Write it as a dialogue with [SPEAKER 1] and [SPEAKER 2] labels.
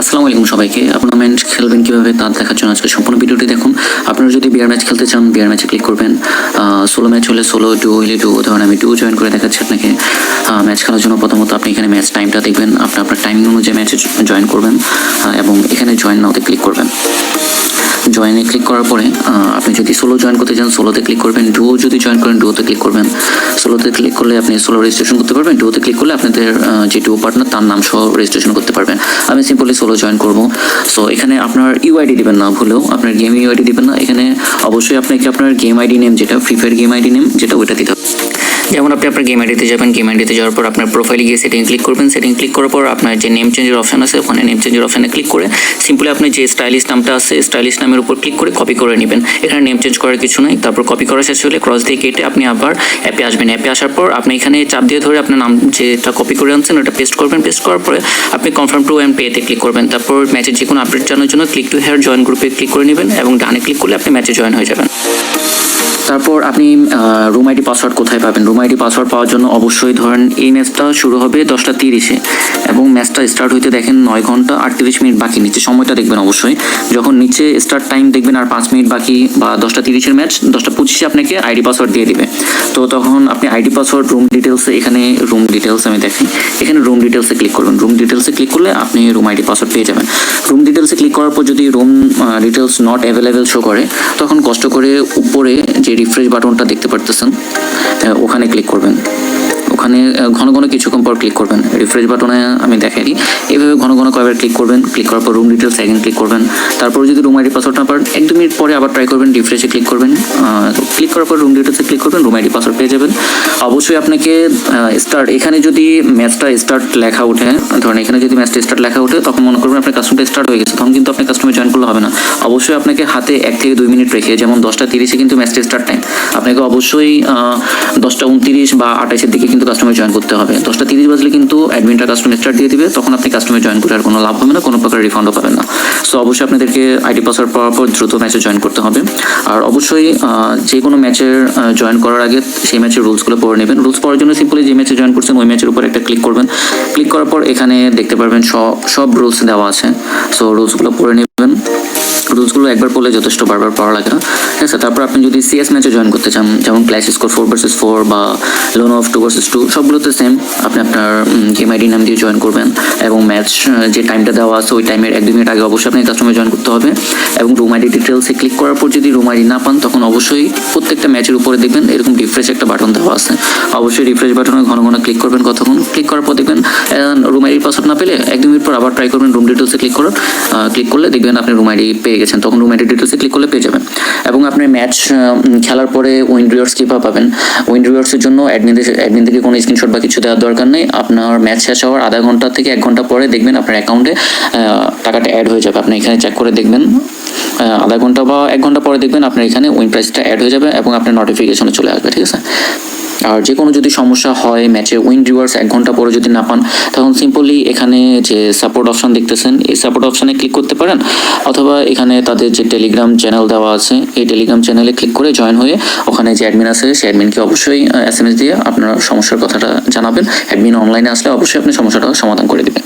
[SPEAKER 1] আসসালামু আলাইকুম সবাইকে। আপনারা ম্যাচ খেলবেন কিভাবে তা দেখার জন্য আজকে সম্পূর্ণ ভিডিওটি দেখুন। আপনারা যদি বিয়ার ম্যাচ খেলতে চান বিয়ার ম্যাচে ক্লিক করবেন। সোলো ম্যাচ হলে সোলো, ডুও হলে ডুও। ধরুন আমি ডুও জয়েন করে দেখাচ্ছি আপনাকে। ম্যাচ খেলার জন্য প্রথমত আপনি এখানে ম্যাচ টাইমটা দেখবেন, আপনার টাইমিং অনুযায়ী ম্যাচে জয়েন করবেন এবং এখানে জয়েন নাওতে ক্লিক করবেন। জয়েনে ক্লিক করার পরে আপনি যদি সোলো জয়েন করতে চান সোলোতে ক্লিক করবেন, ডুও যদি জয়েন করেন ডুওতে ক্লিক করবেন। সোলোতে ক্লিক করলে আপনি সোলো রেজিস্ট্রেশন করতে পারবেন, ডুওতে ক্লিক করলে আপনাদের যে ডুও পার্টনার তার নাম সহ রেজিস্ট্রেশন করতে পারবেন। আমি সিম্পলি সোলো জয়েন করব। সো এখানে আপনার ইউআইডি দিবেন না, ভুলেও আপনার গেম ইউআইডি দিবেন না। এখানে অবশ্যই আপনাকে আপনার গেম আইডি নেম, যেটা free fire game ID name, যেটা ওইটা দিতে হবে। যেমন আপনি আপনার গেম আইডিতে যাবেন, গেম আইডিতে যাওয়ার পর আপনার প্রোফাইলে গিয়ে সেটিং ক্লিক করবেন। সেটিং ক্লিক করার পর আপনার যে নেম চেঞ্জের অপশন আছে ওখানে নেম চেঞ্জের অপশানে ক্লিক করে সিম্পলি আপনি যে স্টাইলিশ নামটা আছে স্টাইলিশ নামের উপর ক্লিক করে কপি করে নেবেন। এখানে নেম চেঞ্জ করার কিছু নাই। তারপর কপি করা শেষ হলে ক্রস দিয়ে কেটে আপনি আবার অ্যাপে আসবেন। অ্যাপে আসার পর আপনি এখানে চাপ দিয়ে ধরে আপনার নাম যেটা কপি করে আনছেন ওটা পেস্ট করবেন। পেস্ট করার পরে আপনি কনফার্ম টু অ্যান্ড পেতে ক্লিক করবেন। তারপর ম্যাচের যে কোনো আপডেট জানার জন্য ক্লিক টু হেয়ার জয়েন গ্রুপে ক্লিক করে নেবেন এবং ডানে ক্লিক করলে আপনি ম্যাচে জয়েন হয়ে যাবেন। তারপর আপনি রুম আইডি পাসওয়ার্ড কোথায় পাবেন? রুম আইডি পাসওয়ার্ড পাওয়ার জন্য অবশ্যই ধরেন এই ম্যাচটা শুরু হবে 10:30 এবং ম্যাচটা স্টার্ট হইতে দেখেন 9 ঘন্টা 38 মিনিট বাকি। নিচে সময়টা দেখবেন অবশ্যই। যখন নিচে স্টার্ট টাইম দেখবেন আর 5 মিনিট বাকি বা 10:30 ম্যাচ 10:25 আপনাকে আইডি পাসওয়ার্ড দিয়ে দিবে। তো তখন আপনি আইডি পাসওয়ার্ড রুম ডিটেলসে, এখানে রুম ডিটেলস আমি দেখি, এখানে রুম ডিটেলসে ক্লিক করবেন। রুম ডিটেলসে ক্লিক করলে আপনি রুম আইডি পাসওয়ার্ড পেয়ে যাবেন। রুম ডিটেলসে ক্লিক করার পর যদি room details not available show করে তখন কষ্ট করে উপরে যে রিফ্রেশ বাটনটা দেখতে পারতেছেন ওখানে ক্লিক করবেন। ওখানে ঘন ঘন কিছুক্ষণ পর ক্লিক করবেন। রিফ্রেশ বাটনে আমি দেখাই দিই, এইভাবে ঘন ঘন কয়েকবার ক্লিক করবেন। ক্লিক করার পর রুম ডিটেলস সেকেন্ড ক্লিক করবেন। তারপর যদি রুম আইডি পাসওয়ার্ড না পারেন 1-2 মিনিট পরে আবার ট্রাই করবেন, রিফ্রেশে ক্লিক করবেন। ক্লিক করার পর রুম ডিটেলসে ক্লিক করবেন, রুম আইডি পাসওয়ার্ড পেয়ে যাবেন। অবশ্যই আপনাকে স্টার্ট, এখানে যদি ম্যাচটা স্টার্ট লেখা ওঠে, ধরেন এখানে যদি ম্যাচটা স্টার্ট লেখা ওঠে তখন মনে করবেন আপনার কাস্টমারটা স্টার্ট হয়ে গেছে, তখন কিন্তু আপনি কাস্টমার জয়েন করলে হবে না। অবশ্যই আপনাকে হাতে 1 থেকে 2 মিনিট রেখে, যেমন 10:30 কিন্তু ম্যাচটা স্টার্ট টাইম, আপনাকে অবশ্যই 10:29 বা 28-এর দিকে কিন্তু কাস্টমার জয়েন করতে হবে। 10:30 বাজলে কিন্তু অ্যাডমিনটা কাস্টমার স্টার্ট দিয়ে দিবে, তখন আপনি কাস্টমার জয়েন করে আর কোনো লাভ হবে না, কোনো প্রকার রিফান্ডও পাবেন না। সো অবশ্যই আপনাদেরকে আইডি পাসওয়ার্ড পাওয়ার পর দ্রুত ম্যাচে জয়েন করতে হবে। আর অবশ্যই যে কোনো ম্যাচের জয়েন করার আগে সেই ম্যাচের রুলসগুলো পড়ে নেবেন। রুলস পড়ার জন্য সিম্পলি যে ম্যাচে জয়েন করছেন ওই ম্যাচের উপর একটা ক্লিক করবেন। ক্লিক করার পর এখানে দেখতে পারবেন সব রুলস দেওয়া আছে। সো রুলসগুলো পড়ে নেবেন। রুলসগুলো একবার পড়লে যথেষ্ট, বারবার পড়া লাগে না, ঠিক আছে। তারপর আপনি যদি সিএস ম্যাচে জয়েন করতে চান, যেমন ক্ল্যাশ স্কোর 4 vs 4 বা লোন অফ 2 vs 2, সবগুলোতে সেম। আপনি আপনার গেম আইডি নাম দিয়ে জয়েন করবেন এবং ম্যাচ যে টাইমটা দেওয়া আছে ওই টাইমের 1-2 মিনিট আগে অবশ্যই আপনি কাস্টমার জয়েন করতে হবে। এবং রুম আইডি ডিটেলসে ক্লিক করার পর যদি রুম আইডি না পান তখন অবশ্যই প্রত্যেকটা ম্যাচের উপরে দেখবেন এরকম রিফ্রেশ একটা বাটন দেওয়া আছে। অবশ্যই রিফ্রেশ বাটনে ঘন ঘন ক্লিক করবেন কতক্ষণ। ক্লিক করার পর দেখবেন রুম আইডি পাসওয়ার্ড না পেলে 1-2 মিনিট পর আবার ট্রাই করবেন। রুম ডিটেলসে ক্লিক করলে দেখবেন আপনি রুম আইডি পেয়ে গেছেন, তখন রুম আইডি ডিটেলসে ক্লিক করলে পেয়ে যাবেন। এবং আপনি ম্যাচ খেলার পরে উইন রিওয়ার্ডস কীভাবে পাবেন? উইন রিওয়ার্ডসের জন্য অ্যাডমিন থেকে কোনো স্ক্রিনশট বা কিছু দেওয়ার দরকার নেই। আপনার ম্যাচ শেষ হওয়ার আধা ঘন্টা থেকে 1 ঘন্টা পরে দেখবেন আপনার অ্যাকাউন্টে টাকাটা অ্যাড হয়ে যাবে। আপনি এখানে চেক করে দেখবেন, আধা ঘন্টা বা 1 ঘন্টা পরে দেখবেন আপনার এখানে উইন প্রাইসটা অ্যাড হয়ে যাবে এবং আপনার নোটিফিকেশনে চলে আসবে, ঠিক আছে। আর যে কোনো যদি সমস্যা হয় ম্যাচে উইন রিওয়ার্ডস 1 ঘন্টা পরে যদি না পান তখন সিম্পলি এখানে যে সাপোর্ট অপশন দেখতেছেন এই সাপোর্ট অপশানে ক্লিক করতে পারেন, অথবা এখানে তাদের যে টেলিগ্রাম চ্যানেল দেওয়া আছে এই টেলিগ্রাম চ্যানেলে ক্লিক করে জয়েন হয়ে ওখানে যে অ্যাডমিন আছে সেই অ্যাডমিনকে অবশ্যই SMS দিয়ে আপনার সমস্যার কথাটা জানাবেন। অ্যাডমিন অনলাইনে আসলে অবশ্যই আপনি সমস্যাটা সমাধান করে দেবেন।